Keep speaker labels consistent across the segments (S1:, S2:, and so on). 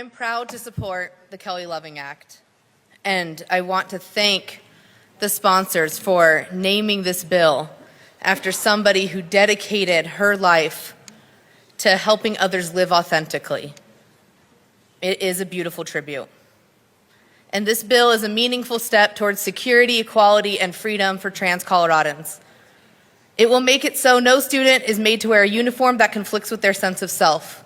S1: I'm proud to support the Kelly Loving Act, and I want to thank the sponsors for naming this bill after somebody who dedicated her life to helping others live authentically. It is a beautiful tribute. And this bill is a meaningful step towards security, equality, and freedom for trans Coloradans. It will make it so no student is made to wear a uniform that conflicts with their sense of self.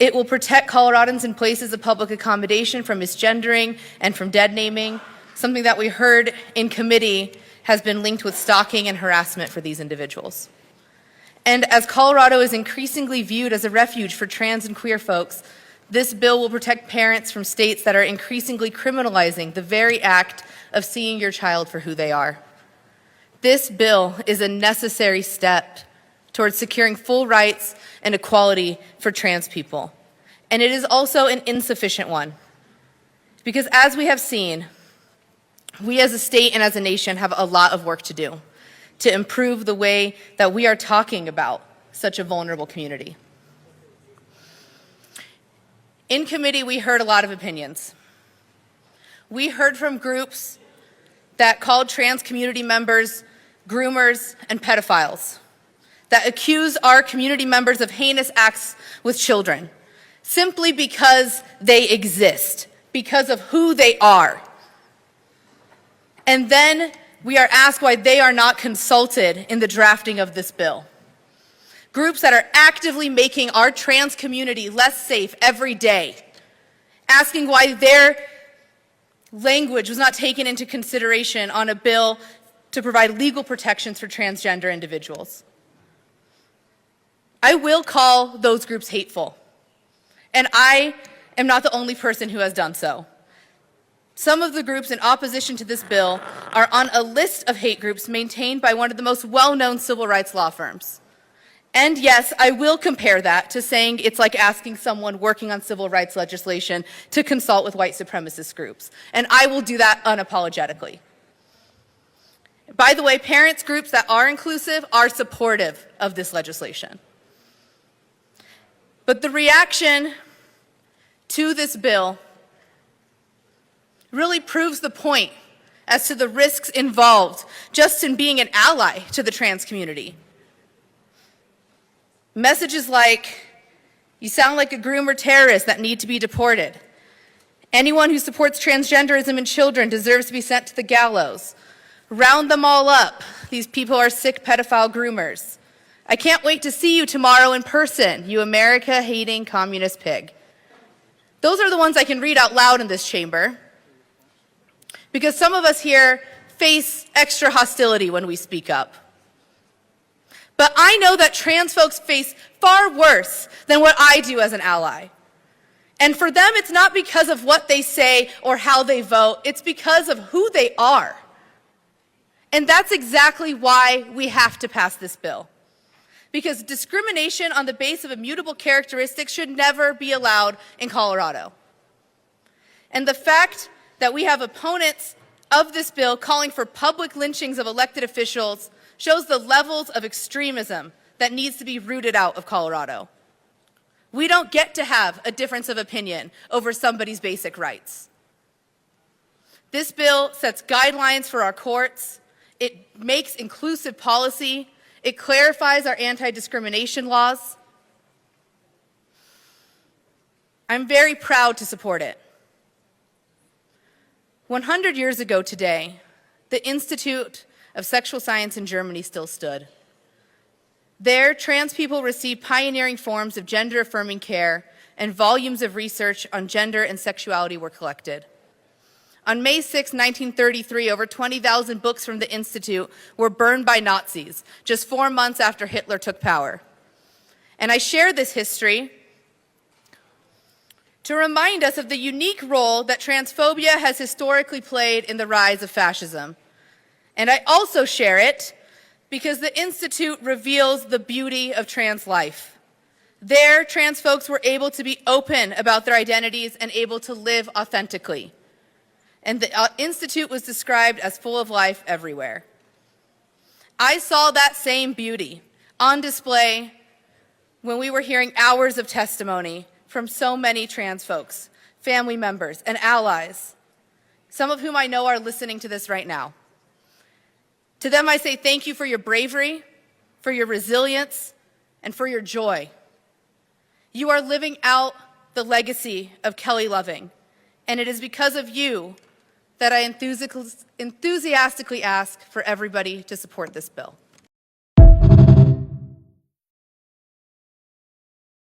S1: It will protect Coloradans in places of public accommodation from misgendering and from dead naming, something that we heard in committee has been linked with stalking and harassment for these individuals. And as Colorado is increasingly viewed as a refuge for trans and queer folks, this bill will protect parents from states that are increasingly criminalizing the very act of seeing your child for who they are. This bill is a necessary step towards securing full rights and equality for trans people. And it is also an insufficient one. Because as we have seen, we as a state and as a nation have a lot of work to do to improve the way that we are talking about such a vulnerable community. In committee, we heard a lot of opinions. We heard from groups that called trans community members groomers and pedophiles, that accuse our community members of heinous acts with children simply because they exist, because of who they are. And then we are asked why they are not consulted in the drafting of this bill. Groups that are actively making our trans community less safe every day, asking why their language was not taken into consideration on a bill to provide legal protections for transgender individuals. I will call those groups hateful, and I am not the only person who has done so. Some of the groups in opposition to this bill are on a list of hate groups maintained by one of the most well-known civil rights law firms. And yes, I will compare that to saying it's like asking someone working on civil rights legislation to consult with white supremacist groups. And I will do that unapologetically. By the way, parents groups that are inclusive are supportive of this legislation. But the reaction to this bill really proves the point as to the risks involved just in being an ally to the trans community. Messages like, "You sound like a groomer terrorist that need to be deported. Anyone who supports transgenderism in children deserves to be sent to the gallows. Round them all up. These people are sick pedophile groomers. I can't wait to see you tomorrow in person, you America-hating communist pig." Those are the ones I can read out loud in this chamber, because some of us here face extra hostility when we speak up. But I know that trans folks face far worse than what I do as an ally. And for them, it's not because of what they say or how they vote, it's because of who they are. And that's exactly why we have to pass this bill. Because discrimination on the basis of immutable characteristics should never be allowed in Colorado. And the fact that we have opponents of this bill calling for public lynchings of elected officials shows the levels of extremism that needs to be rooted out of Colorado. We don't get to have a difference of opinion over somebody's basic rights. This bill sets guidelines for our courts. It makes inclusive policy. It clarifies our anti-discrimination laws. I'm very proud to support it. 100 years ago today, the Institute of Sexual Science in Germany still stood. There, trans people received pioneering forms of gender-affirming care, and volumes of research on gender and sexuality were collected. On May 6, 1933, over 20,000 books from the Institute were burned by Nazis, just 4 months after Hitler took power. And I share this history to remind us of the unique role that transphobia has historically played in the rise of fascism. And I also share it because the Institute reveals the beauty of trans life. There, trans folks were able to be open about their identities and able to live authentically. And the Institute was described as full of life everywhere. I saw that same beauty on display when we were hearing hours of testimony from so many trans folks, family members, and allies, some of whom I know are listening to this right now. To them, I say thank you for your bravery, for your resilience, and for your joy. You are living out the legacy of Kelly Loving, and it is because of you that I enthusiastically ask for everybody to support this bill.